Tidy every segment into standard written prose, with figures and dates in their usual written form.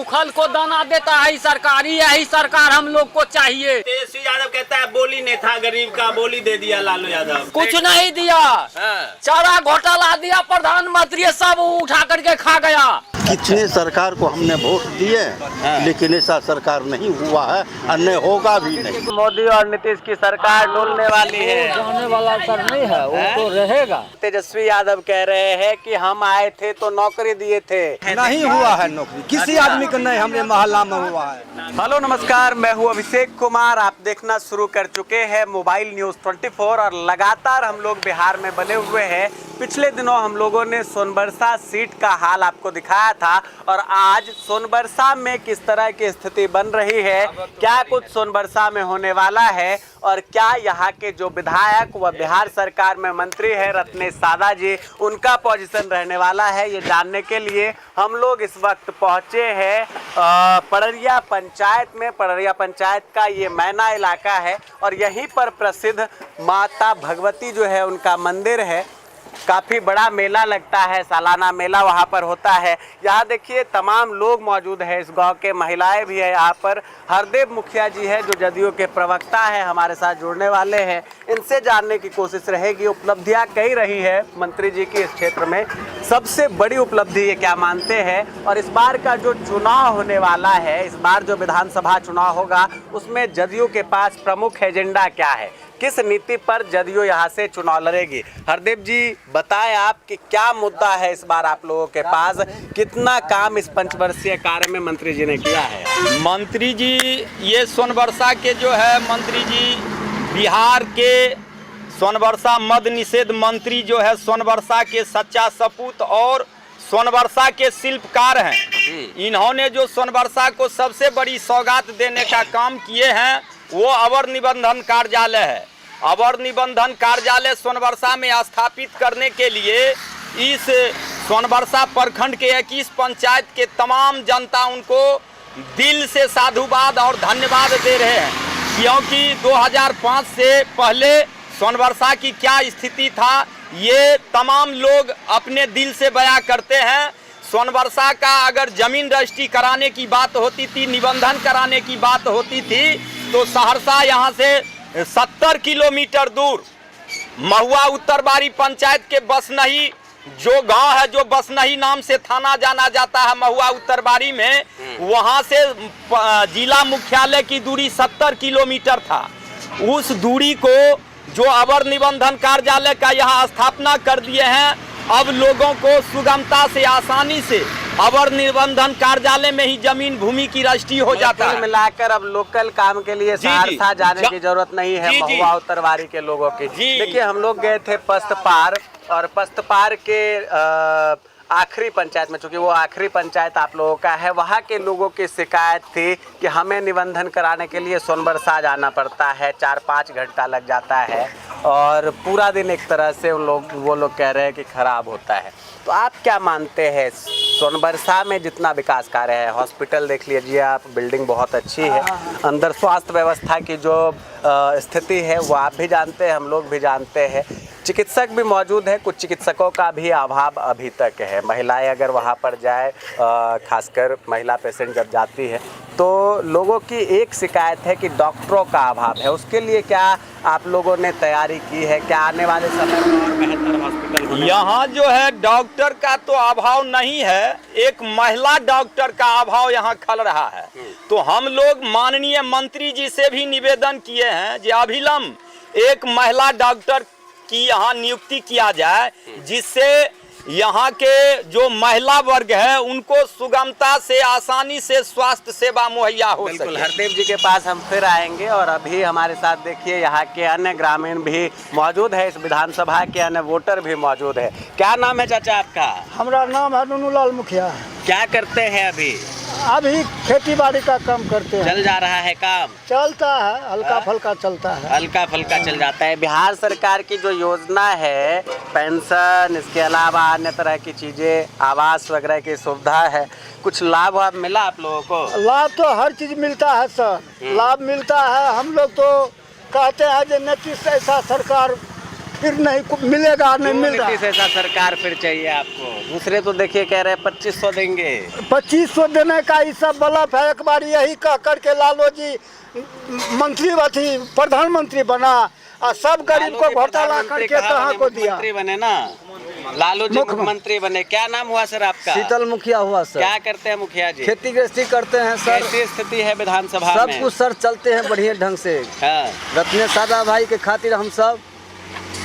भूखल को दाना देता है सरकारी, यही सरकार हम लोग को चाहिए। तेजस्वी यादव कहता है बोली नहीं था गरीब का, बोली दे दिया लालू यादव। कुछ नहीं दिया, चारा घोटाला दिया, प्रधानमंत्री सब उठा करके खा गया। कितने सरकार को हमने वोट दिए, लेकिन ऐसा सरकार नहीं हुआ है और नहीं होगा भी नहीं। मोदी और नीतीश की सरकार डोलने वाली है, जाने वाला सर नहीं है, वो तो रहेगा। तेजस्वी यादव कह रहे हैं कि हम आए थे तो नौकरी दिए थे, नहीं हुआ है नौकरी, किसी आदमी को नहीं हमारे मोहल्ला में हुआ है। हेलो नमस्कार, मैं हूँ अभिषेक कुमार। आप देखना शुरू कर चुके हैं मोबाइल न्यूज 24 और लगातार हम लोग बिहार में बने हुए हैं। पिछले दिनों हम लोगों ने सोनबरसा सीट का हाल आपको दिखाया था और आज सोनबरसा में किस तरह की स्थिति बन रही है, क्या कुछ सोनबरसा में होने वाला है और क्या यहाँ के जो विधायक व बिहार सरकार में मंत्री है रत्नेश सादा जी, उनका पोजीशन रहने वाला है, ये जानने के लिए हम लोग इस वक्त पहुँचे हैं पड़रिया पंचायत में। पड़रिया पंचायत का ये मैना इलाका है और यहीं पर प्रसिद्ध माता भगवती जो है उनका मंदिर है। काफ़ी बड़ा मेला लगता है, सालाना मेला वहाँ पर होता है। यहाँ देखिए तमाम लोग मौजूद हैं, इस गांव के महिलाएं भी है यहाँ पर। हरदेव मुखिया जी है जो जदयू के प्रवक्ता है, हमारे साथ जुड़ने वाले हैं। इनसे जानने की कोशिश रहेगी, उपलब्धियाँ कई रही है मंत्री जी की इस क्षेत्र में, सबसे बड़ी उपलब्धि ये क्या मानते हैं और इस बार का जो चुनाव होने वाला है, इस बार जो विधानसभा चुनाव होगा उसमें जदयू के पास प्रमुख एजेंडा क्या है, किस नीति पर जदयू यहाँ से चुनाव लड़ेगी। हरदेव जी बताएं आप कि क्या मुद्दा है इस बार आप लोगों के पास, कितना काम इस पंचवर्षीय कार्य में मंत्री जी ने किया है। मंत्री जी ये सोनबरसा के जो है मंत्री जी, बिहार के सोनबरसा मद निषेध मंत्री जो है, सोनबरसा के सच्चा सपूत और सोनबरसा के शिल्पकार हैं। इन्होंने जो सोनबरसा को सबसे बड़ी सौगात देने का काम किए हैं वो अवर निबंधन कार्यालय है। अवर निबंधन कार्यालय सोनबरसा में स्थापित करने के लिए इस सोनबरसा प्रखंड के 21 पंचायत के तमाम जनता उनको दिल से साधुवाद और धन्यवाद दे रहे हैं, क्योंकि 2005 से पहले सोनबरसा की क्या स्थिति था ये तमाम लोग अपने दिल से बयां करते हैं। सोनबरसा का अगर जमीन रजिस्ट्री कराने की बात होती थी, निबंधन कराने की बात होती थी, तो सहरसा यहाँ से 70 किलोमीटर दूर महुआ उत्तरबाड़ी पंचायत के बसनही जो गांव है, जो बसनही नाम से थाना जाना जाता है महुआ उत्तरबाड़ी में, वहाँ से जिला मुख्यालय की दूरी 70 किलोमीटर था। उस दूरी को जो अवर निबंधन कार्यालय का यहाँ स्थापना कर दिए हैं, अब लोगों को सुगमता से, आसानी से अवर निबंधन कार्यालय में ही जमीन भूमि की रजिस्ट्री हो जाता है। मिलाकर अब लोकल काम के लिए सहरसा जाने की जरूरत नहीं है महुआ उत्तरबाड़ी के लोगों की। देखिए हम लोग गए थे पस्तपार और पस्तपार के आखिरी पंचायत में, चूंकि वो आखिरी पंचायत आप लोगों का है, वहाँ के लोगों की शिकायत थी कि हमें निबंधन कराने के लिए सोनबरसा जाना पड़ता है, 4-5 घंटा लग जाता है और पूरा दिन एक तरह से वो लोग कह रहे हैं कि खराब होता है। तो आप क्या मानते हैं सोनबरसा में जितना विकास कार्य है, हॉस्पिटल देख लीजिए आप, बिल्डिंग बहुत अच्छी है, अंदर स्वास्थ्य व्यवस्था की जो स्थिति है वो आप भी जानते हैं, हम लोग भी जानते हैं, चिकित्सक भी मौजूद है, कुछ चिकित्सकों का भी अभाव अभी तक है। महिलाएं अगर वहां पर जाए, खासकर महिला पेशेंट जब जाती है तो लोगों की एक शिकायत है कि डॉक्टरों का अभाव है। उसके लिए क्या आप लोगों ने तैयारी की है, क्या आने वाले समय में और बेहतर हॉस्पिटल? यहाँ जो है डॉक्टर का तो अभाव नहीं है, एक महिला डॉक्टर का अभाव यहाँ खल रहा है। तो हम लोग माननीय मंत्री जी से भी निवेदन किए हैं कि अभिलंब एक महिला डॉक्टर की यहाँ नियुक्ति किया जाए, जिससे यहाँ के जो महिला वर्ग है उनको सुगमता से, आसानी से स्वास्थ्य सेवा मुहैया हो सके। हरदेव जी के पास हम फिर आएंगे और अभी हमारे साथ देखिए यहाँ के अन्य ग्रामीण भी मौजूद है, इस विधानसभा के अन्य वोटर भी मौजूद है। क्या नाम है चाचा आपका? हमारा नाम है नुनूलाल मुखिया। क्या करते हैं अभी? अभी खेती बाड़ी का काम करते हैं। चल जा रहा है काम? चलता है, हल्का फुल्का चलता है, हल्का फुल्का चल जाता है। बिहार सरकार की जो योजना है, पेंशन, इसके अलावा अन्य तरह की चीजें, आवास वगैरह की सुविधा है, कुछ लाभ वाभ मिला आप लोगों को? लाभ तो हर चीज मिलता है सर, लाभ मिलता है। हम लोग तो कहते हैं जो नीतीश ऐसा सरकार फिर नहीं मिलेगा, नहीं मिल रहा। नीतीश ऐसा सरकार फिर चाहिए आपको? दूसरे तो देखिए कह रहे हैं 2500 देंगे। 2500 देने का ये सब बलफ है। एक बार यही कह करके लालू जी मंत्री थी, प्रधानमंत्री बना और सब गरीब को घोटाला करके कहाँ को दिया। मुख्यमंत्री बने ना, लालू जी मुख्यमंत्री बने। क्या नाम हुआ सर आपका? शीतल मुखिया हुआ सर। क्या करते हैं मुखिया जी? खेती गृहस्थी करते हैं सर। कैसी स्थिति है विधानसभा सब में? कुछ सर चलते हैं बढ़िया ढंग से। हाँ। रत्ने सादा भाई के खातिर हम सब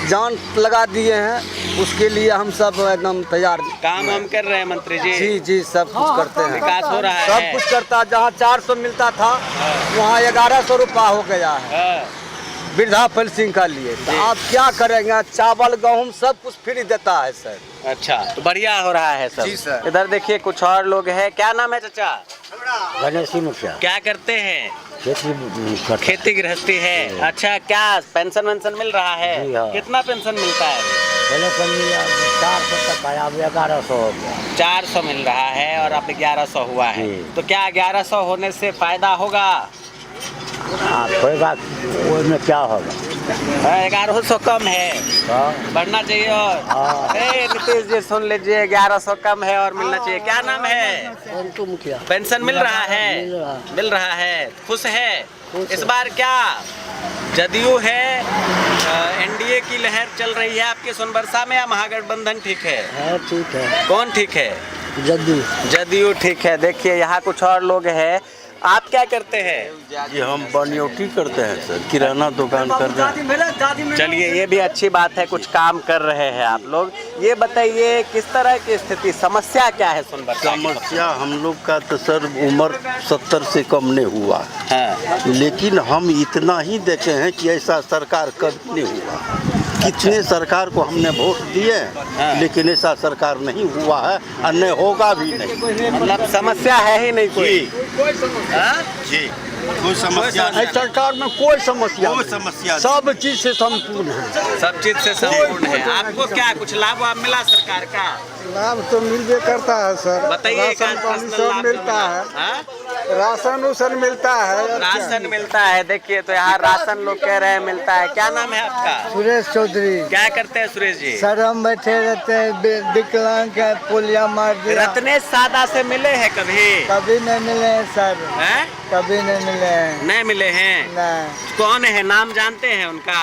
जान लगा दिए हैं, उसके लिए हम सब एकदम तैयार। काम हम कर रहे हैं मंत्री जी? जी जी सब कुछ करते हैं। विकास हो रहा है? सब कुछ करता। जहाँ 400 मिलता था वहाँ 1100 रुपया हो गया है वृद्धा पेंशन का लिए। तो आप क्या करेंगे? चावल गेहूँ सब कुछ फ्री देता है सर। अच्छा, तो बढ़िया हो रहा है सब। जी सर। इधर देखिए कुछ और लोग हैं। क्या नाम है चाचा? गणेश मुखिया क्या करते हैं? खेती खेती गृहस्थी है। अच्छा, क्या पेंशन वेंशन मिल रहा है? जी हाँ। कितना पेंशन मिलता है? पहले 400 तक आया, अब 1100 हो गया। 400 मिल रहा है और अब 1100 हुआ है। जी। तो क्या 1100 होने से फायदा होगा? कोई बात उसमें क्या होगा? 1100 कम है, बढ़ना चाहिए। और नीतीश जी सुन लीजिए, 1100 कम है और मिलना चाहिए। क्या नाम है? मुखिया। पेंशन मिल रहा है? मिल रहा है। खुश है? इस बार क्या जदयू है, एनडीए की लहर चल रही है आपके सोनबरसा में, या महागठबंधन ठीक है? ठीक है। कौन ठीक है? जदयू ठीक है। देखिए यहाँ कुछ और लोग हैं। आप क्या करते हैं? जी हम बनियोटी करते हैं सर, किराना दुकान करते हैं। चलिए, ये भी अच्छी बात है, कुछ काम कर रहे हैं आप लोग। ये बताइए किस तरह की स्थिति, समस्या क्या है सोनबरसा की? समस्या हम लोग का तो सर उम्र 70 से कम नहीं हुआ, लेकिन हम इतना ही देखे हैं कि ऐसा सरकार कभी नहीं हुआ। कितने सरकार को हमने वोट दिए, लेकिन ऐसा सरकार नहीं हुआ है और नहीं होगा भी नहीं। मतलब समस्या है ही नहीं कोई? जी कोई समस्या नहीं। सरकार में कोई समस्या सब चीज से संपूर्ण है। सब चीज से संपूर्ण है। आपको क्या कुछ लाभ वाभ मिला सरकार का? लाभ तो मिलबे करता है सर। बताइए। राशन पानी सब मिलता है। राशन उसन मिलता है। राशन मिलता है। देखिए तो यहाँ राशन लोग कह रहे हैं मिलता है। क्या नाम है आपका? सुरेश चौधरी। क्या करते हैं सुरेश जी? सर हम बैठे रहते हैं, विकलांग के पोलिया मार दिया। रत्नेश सादा से मिले हैं कभी? कभी नहीं मिले हैं सर। हैं? कभी नहीं मिले हैं। नहीं मिले हैं? नहीं। कौन है, नाम जानते हैं उनका?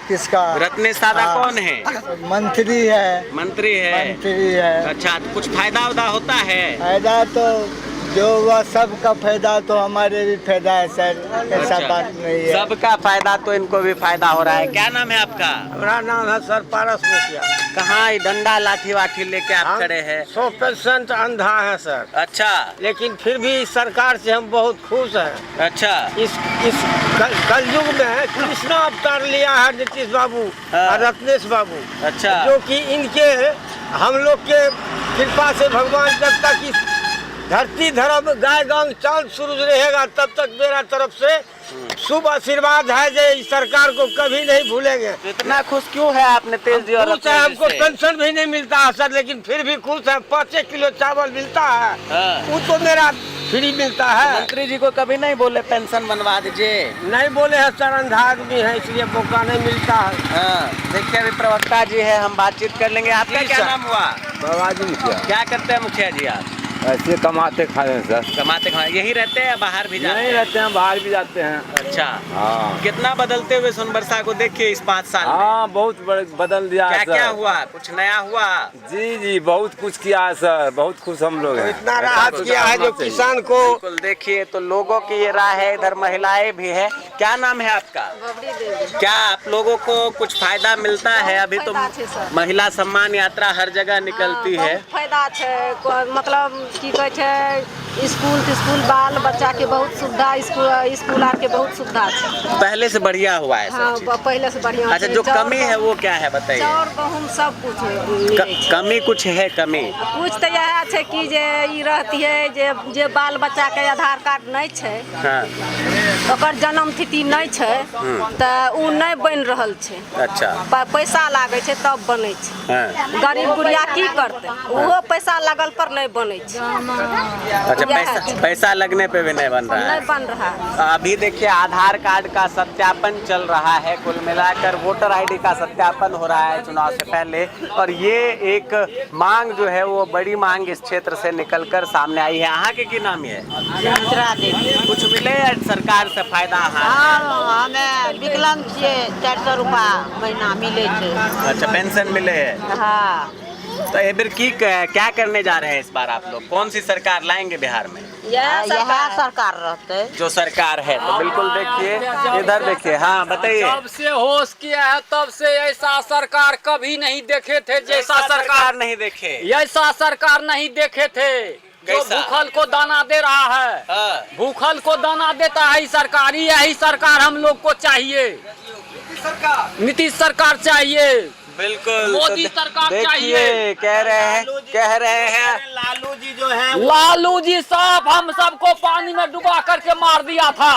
किसका? रत्नेश सादा कौन है? मंत्री है। मंत्री है? मंत्री है। अच्छा, तो कुछ फायदा उदा होता है? फायदा तो जो हुआ सबका फायदा, तो हमारे भी फायदा है सर, ऐसा अच्छा। बात नहीं है। सबका फायदा तो इनको भी फायदा हो रहा है। क्या नाम है आपका? हमारा नाम है सर पारस मुखिया। कहाँ ये डंडा लाठी वाठी लेके आप खड़े हैं? 100% अंधा है सर, अच्छा। लेकिन फिर भी सरकार से हम बहुत खुश हैं। अच्छा। इस कलयुग में कृष्णा अवतार लिया है नीतीश बाबू और रत्नेश बाबू। अच्छा। जो कि इनके हम लोग के कृपा से भगवान जब तक इस धरती धर्म गाय गांव चांद सूरज रहेगा तब तक मेरा तरफ से शुभ आशीर्वाद है। जो इस सरकार को कभी नहीं भूलेंगे। तो इतना खुश क्यों है आपने तेज जी? और खुश है, हमको पेंशन भी नहीं मिलता है सर, लेकिन फिर भी खुश है। 5 किलो चावल मिलता है, वो तो मेरा फ्री मिलता है। मंत्री जी को कभी नहीं बोले पेंशन बनवा दीजिए? नहीं बोले है सर, अंधा आदमी है इसलिए मौका नहीं मिलता है। देखिए अभी प्रवक्ता जी है, हम बातचीत कर लेंगे। आपका क्या नाम हुआ? बाबाजी मुखिया। क्या करते हैं मुखिया जी आप? ऐसे कमाते खाते हैं सर। कमाते खाते यही रहते हैं या बाहर भी जाते नहीं हैं? रहते हैं, बाहर भी जाते हैं। अच्छा। हाँ कितना बदलते हुए सोनबरसा को देखिए इस 5 साल में। हाँ बहुत बदल दिया है क्या क्या सर। हुआ, कुछ नया हुआ? जी जी बहुत कुछ किया है सर, बहुत खुश हम लोग हैं। इतना राहत किया है जो किसान को। बिल्कुल। देखिए तो लोगों की ये राय है, इधर महिलाएं भी है। क्या नाम है आपका? क्या आप लोगों को कुछ फायदा मिलता है? अभी तो महिला सम्मान यात्रा हर जगह निकलती है। फायदा छे, मतलब की कहे छे, स्कूल बाल बच्चा के बहुत सुविधा, स्कूल आर के बहुत सुविधा छे। पहले से बढ़िया हुआ है सब हाँ, चीज? पहले से बढ़िया। अच्छा, जो कमी है वो क्या है बताइए? चाउर गहूम सब कुछ मिलै छे। कमी कुछ है? कमी कुछ तो यह है कि जे ई रहती है जे बाल बच्चा के आधार कार्ड नहीं छे, हाँ। ओकर जन्म तिथि नहीं छे, तो उ नहीं बन रहल छे। अच्छा। पैसा लागे छे तब बने छे। हाँ। गरीब गुड़िया की करते, ओहो पैसा लगल पर नहीं बने छे। अच्छा, पैसा लगने पे भी नहीं बन रहा है। नहीं बन रहा। अभी देखिए आधार कार्ड का सत्यापन चल रहा है, कुल मिलाकर वोटर आईडी का सत्यापन हो रहा है चुनाव से पहले। और ये एक मांग जो है वो बड़ी मांग इस क्षेत्र से निकलकर सामने आई है। यहाँ के नाम है कुछ मिले सरकार से फायदा? हमें विकलांग छियै 400 रुपया महीना मिले छे। अच्छा, पेंशन मिले है। हाँ। तो ये फिर क्या करने जा रहे हैं इस बार आप लोग? कौन सी सरकार लाएंगे बिहार में? यह सरकार रहते जो सरकार है। तो बिल्कुल देखिए, इधर देखिए। हाँ बताइए। जब से होश किया है तब से ऐसा सरकार कभी नहीं देखे थे। जैसा सरकार नहीं देखे, ऐसा सरकार नहीं देखे थे। जो भूखल को दाना दे रहा है, भूखल को दाना देता है यही सरकार हम लोग को चाहिए। नीतीश सरकार चाहिए। बिल्कुल मोदी सरकार चाहिए। कह रहे हैं लालू जी जो है लालू जी साहब हम सबको पानी में डुबा करके मार दिया था।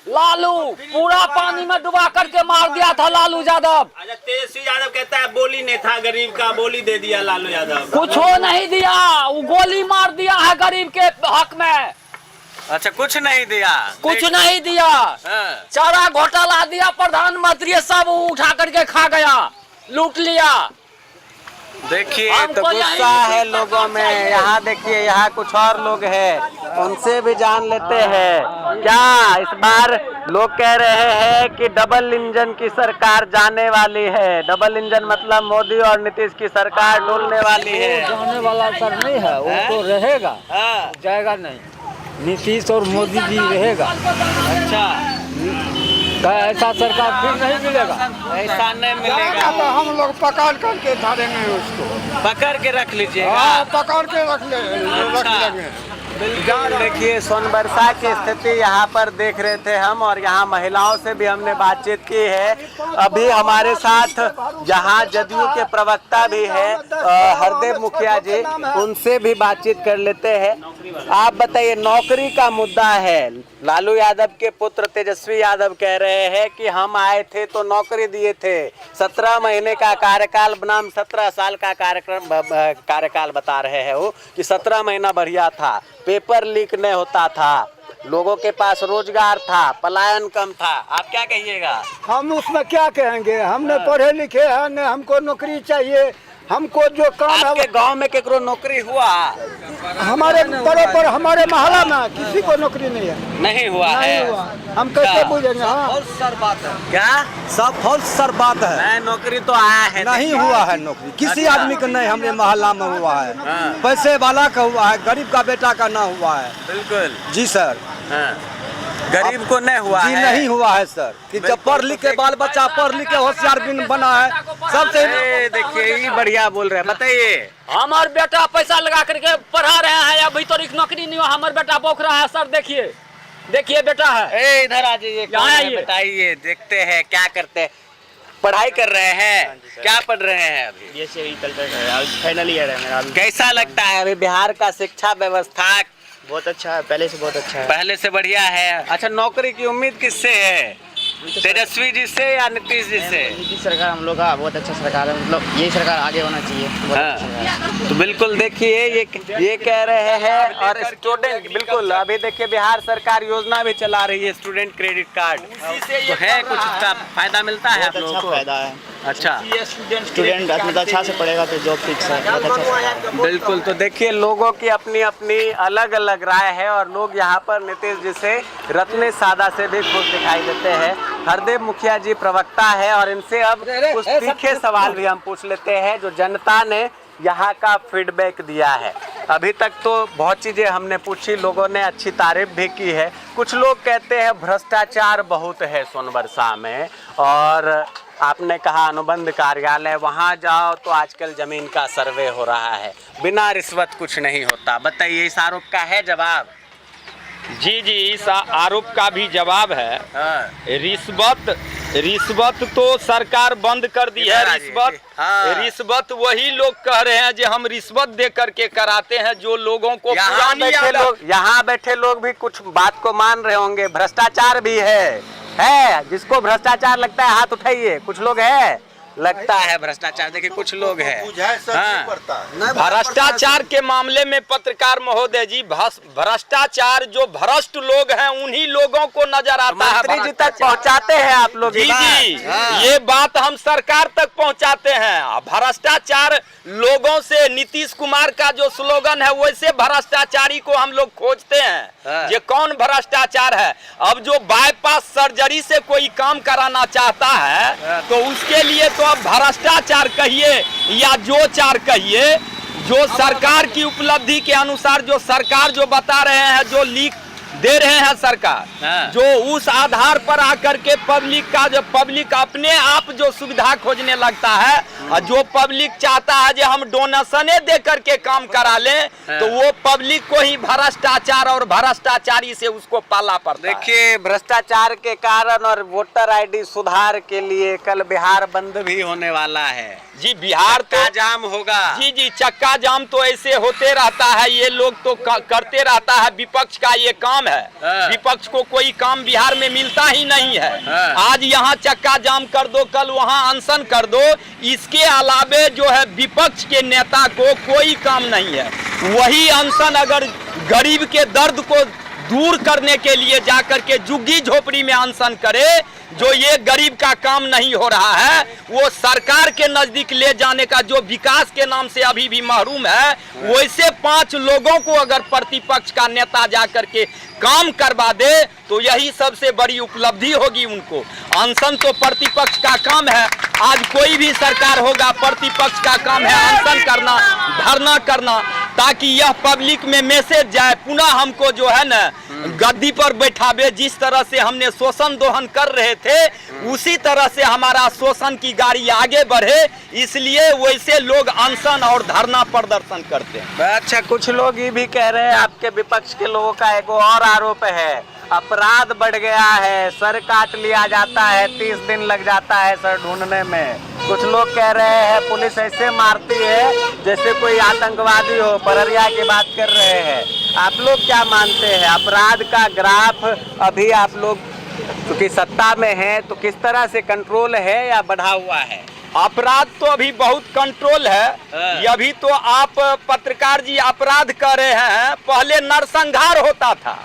लालू पूरा पानी में डुबा करके मार दिया था लालू यादव। अच्छा, तेजस्वी यादव कहता है बोली नहीं था, गरीब का बोली दे दिया लालू यादव। कुछ हो नहीं दिया, वो गोली मार दिया है गरीब के हक में। अच्छा, कुछ नहीं दिया, कुछ नहीं दिया। चारा घोटाला दिया, प्रधानमंत्री सब उठा करके खा गया, लूट लिया। देखिए तो गुस्सा है लोगों में। यहाँ देखिए, यहाँ कुछ और लोग हैं, उनसे भी जान लेते हैं। क्या इस बार लोग कह रहे हैं कि डबल इंजन की सरकार जाने वाली है? डबल इंजन मतलब मोदी और नीतीश की सरकार डोलने वाली है। जाने वाला सर नहीं है, वो तो रहेगा, जाएगा नहीं। नीतीश और मोदी जी रहेगा। अच्छा, ऐसा सरकार फिर नहीं मिलेगा। ऐसा नहीं मिलेगा। तो हम लोग पकड़ करके धरेंगे उसको, पकड़ के रख लीजिएगा। पकड़ के रख लेंगे। बिल्कुल देखिए, सोनबरसा की स्थिति यहाँ पर देख रहे थे हम, और यहाँ महिलाओं से भी हमने बातचीत की है। अभी हमारे साथ यहाँ जदयू के प्रवक्ता भी है हरदेव मुखिया जी, उनसे भी बातचीत कर लेते हैं। आप बताइए, नौकरी का मुद्दा है। लालू यादव के पुत्र तेजस्वी यादव कह रहे हैं कि हम आए थे तो नौकरी दिए थे। 17 महीने का कार्यकाल बनाम 17 साल का कार्यकाल बता रहे हैं वो, कि 17 महीना बढ़िया था, पेपर लीक नहीं होता था, लोगों के पास रोजगार था, पलायन कम था। आप क्या कहिएगा? हम उसमें क्या कहेंगे? हमने पढ़े लिखे हैं, न हमको नौकरी चाहिए। हमको जो काम है आपके गांव में केकरो नौकरी हुआ? हमारे पर हमारे मोहल्ला में किसी को नौकरी नहीं है। नहीं हुआ है। हम कैसे बुझेंगे? हाँ, सर बात है क्या सब फॉल्स सर बात है। नहीं, नौकरी तो आया है। नहीं हुआ है नौकरी, किसी आदमी का नहीं हमारे मोहल्ला में हुआ है। पैसे वाला का हुआ है, गरीब का बेटा का ना हुआ है। बिल्कुल जी सर। गरीब को नहीं हुआ जी है। नहीं हुआ है सर, कि जब पढ़ लिख के बाल बच्चा पढ़ लिख के होशियार बना है सबसे। देखिए, ये बढ़िया बोल रहे हैं। बताइए। हमारे बेटा पैसा लगा करके पढ़ा रहे हैं, अभी तो नौकरी नहीं हुआ, हमारे बेटा बौख रहा है सर। देखिए देखिए बेटा है। इधर आ जाइए, बताइए, देखते हैं क्या करते हैं। पढ़ाई कर रहे हैं? क्या पढ़ रहे हैं अभी? फाइनल ईयर है मेरा। कैसा लगता है अभी बिहार का शिक्षा व्यवस्था? बहुत अच्छा है, पहले से बहुत अच्छा है। पहले से बढ़िया है। अच्छा, नौकरी की उम्मीद किससे है? तेजस्वी जी से या नीतीश जी से? नीतीश सरकार हम लोग का बहुत अच्छा सरकार है, मतलब यही सरकार आगे होना चाहिए। तो बिल्कुल देखिए, ये कह रहे हैं। और स्टूडेंट, बिल्कुल अभी देखिए बिहार सरकार योजना भी चला रही है, स्टूडेंट क्रेडिट कार्ड। तो है कुछ इसका फायदा मिलता है आप लोगों को? फायदा है। अच्छा, स्टूडेंट मतलब अच्छा से पड़ेगा तो जॉब फिक्स है। बिल्कुल। तो देखिए, लोगों की अपनी अपनी अलग अलग राय है, और लोग यहाँ पर नीतीश जी से रत्ने सादा से भी खुश दिखाई देते हैं। हरदेव मुखिया जी प्रवक्ता है, और इनसे अब कुछ तीखे सवाल भी हम पूछ लेते हैं जो जनता ने यहाँ का फीडबैक दिया है। अभी तक तो बहुत चीज़ें हमने पूछी, लोगों ने अच्छी तारीफ भी की है। कुछ लोग कहते हैं भ्रष्टाचार बहुत है सोनबरसा में, और आपने कहा अनुबंध कार्यालय, वहाँ जाओ तो आजकल जमीन का सर्वे हो रहा है, बिना रिश्वत कुछ नहीं होता। बताइए, इस आरोप का है जवाब? जी, इस आरोप का भी जवाब है। रिश्वत तो सरकार बंद कर दी है। रिश्वत वही लोग कह रहे हैं जो हम रिश्वत दे करके कराते हैं, जो लोगों को यहाँ बैठे लोग भी कुछ बात को मान रहे होंगे। भ्रष्टाचार भी है। जिसको भ्रष्टाचार लगता है हाथ उठाइए। कुछ लोग हैं लगता है भ्रष्टाचार? देखिए कुछ लोग हैं, हाँ। भ्रष्टाचार के मामले में पत्रकार महोदय जी, भ्रष्टाचार जो भ्रष्ट लोग हैं उन्हीं लोगों को नजर आता है। मंत्री जी तक पहुंचाते हैं आप लोग? जी जी, ये बात हम सरकार तक पहुंचाते हैं। भ्रष्टाचार लोगों से, नीतीश कुमार का जो स्लोगन है वैसे भ्रष्टाचारी को हम लोग खोजते हैं। ये कौन भ्रष्टाचार है? अब जो बाईपास सर्जरी से कोई काम कराना चाहता है तो उसके लिए तो अब भ्रष्टाचार कहिए या जो चार कहिए, जो सरकार की उपलब्धि के अनुसार जो सरकार जो बता रहे हैं, जो लीक दे रहे हैं सरकार, जो उस आधार पर आकर के पब्लिक का, जो पब्लिक अपने आप जो सुविधा खोजने लगता है, और जो पब्लिक चाहता है जो हम डोनेशने दे करके काम करा लें, तो वो पब्लिक को ही भ्रष्टाचार और भ्रष्टाचारी से उसको पाला पड़ता है। देखिए भ्रष्टाचार के कारण और वोटर आईडी सुधार के लिए कल बिहार बंद भी होने वाला है जी। बिहार तो जाम होगा। जी जी, चक्का जाम तो ऐसे होते रहता है, ये लोग तो करते रहता है, विपक्ष का ये काम है। विपक्ष को कोई काम बिहार में मिलता ही नहीं है। आज यहाँ चक्का जाम कर दो, कल वहाँ अनशन कर दो, इसके अलावे जो है विपक्ष के नेता को कोई काम नहीं है। वही अनशन अगर गरीब के दर्द को दूर करने के लिए जाकर के झुग्गी झोपड़ी में अनशन करे, जो ये गरीब का काम नहीं हो रहा है, वो सरकार के नजदीक ले जाने का जो विकास के नाम से अभी भी महरूम है, वैसे 5 लोगों को अगर प्रतिपक्ष का नेता जाकर के काम करवा दे तो यही सबसे बड़ी उपलब्धि होगी उनको। अनशन तो प्रतिपक्ष का काम है। आज कोई भी सरकार होगा, प्रतिपक्ष का काम है अनशन करना, धरना करना, ताकि यह पब्लिक में मैसेज जाए, पुनः हमको जो है ना गद्दी पर बैठावे। जिस तरह से हमने शोषण दोहन कर रहे थे, उसी तरह से हमारा शोषण की गाड़ी आगे बढ़े, इसलिए वैसे लोग अनशन और धरना प्रदर्शन करते हैं। अच्छा, कुछ लोग ये भी कह रहे हैं, आपके विपक्ष के लोगों का एक और आरोप है, अपराध बढ़ गया है, सर काट लिया जाता है, 30 दिन लग जाता है सर ढूंढने में। कुछ लोग कह रहे हैं पुलिस ऐसे मारती है जैसे कोई आतंकवादी हो, बररिया की बात कर रहे हैं। आप लोग क्या मानते हैं, अपराध का ग्राफ अभी आप लोग क्योंकि सत्ता में है तो किस तरह से कंट्रोल है या बढ़ा हुआ है? अपराध तो अभी बहुत कंट्रोल है। अभी तो आप पत्रकार जी अपराध कर रहे हैं, पहले नरसंहार होता था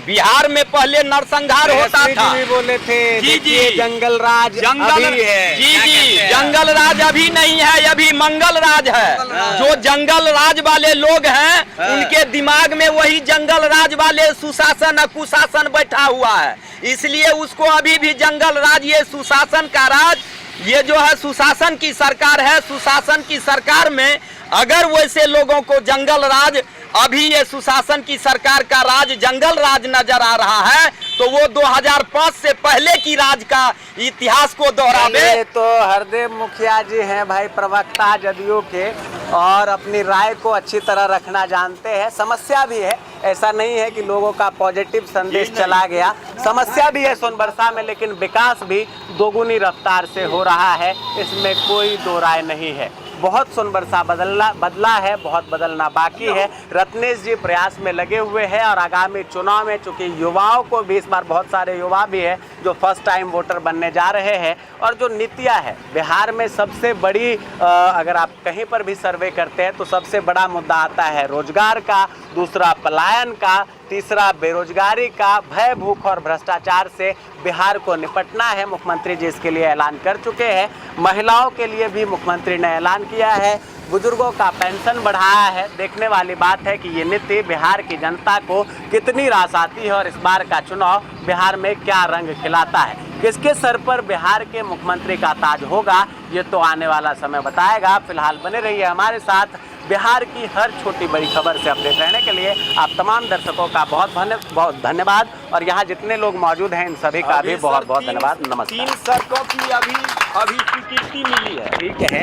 बिहार में, पहले नरसंहार होता था। भी बोले थे जी जी, जंगल राज अभी है। जी जी, जंगल राज अभी नहीं है, अभी मंगल राज है। जो जंगल राज वाले लोग हैं उनके दिमाग में वही जंगल राज वाले सुशासन कुशासन बैठा हुआ है, इसलिए उसको अभी भी जंगल राज, ये सुशासन का राज, ये जो है सुशासन की सरकार है। सुशासन की सरकार में अगर वैसे लोगों को जंगल राज, अभी ये सुशासन की सरकार का राज जंगल राज नजर आ रहा है, तो वो 2005 से पहले की राज का इतिहास को दोहरावे। तो हरदेव मुखिया जी हैं भाई, प्रवक्ता जदयू के, और अपनी राय को अच्छी तरह रखना जानते हैं। समस्या भी है, ऐसा नहीं है कि लोगों का पॉजिटिव संदेश चला गया, समस्या भी है सोनबरसा में, लेकिन विकास भी दोगुनी रफ्तार से हो रहा है, इसमें कोई दो राय नहीं है। बहुत सोनबरसा बदला है, बहुत बदलना बाकी है। रत्नेश जी प्रयास में लगे हुए हैं और आगामी चुनाव में चूंकि युवाओं को भी, इस बार बहुत सारे युवा भी हैं जो फर्स्ट टाइम वोटर बनने जा रहे हैं, और जो नीतियां है बिहार में सबसे बड़ी, अगर आप कहीं पर भी सर्वे करते हैं तो सबसे बड़ा मुद्दा आता है रोजगार का, दूसरा पलायन का, तीसरा बेरोजगारी का, भय भूख और भ्रष्टाचार से बिहार को निपटना है। मुख्यमंत्री जी इसके लिए ऐलान कर चुके हैं। महिलाओं के लिए भी मुख्यमंत्री ने ऐलान किया है, बुजुर्गों का पेंशन बढ़ाया है। देखने वाली बात है कि ये नीति बिहार की जनता को कितनी रास आती है और इस बार का चुनाव बिहार में क्या रंग खिलाता है, किसके सर पर बिहार के मुख्यमंत्री का ताज होगा, ये तो आने वाला समय बताएगा। फिलहाल बने रहिए हमारे साथ। बिहार की हर छोटी बड़ी खबर से अपडेट रहने के लिए आप तमाम दर्शकों का बहुत धन्यवाद, और यहाँ जितने लोग मौजूद हैं इन सभी का भी बहुत बहुत धन्यवाद। नमस्कार। 3 सड़कों की अभी स्वीकृति मिली है। ठीक है।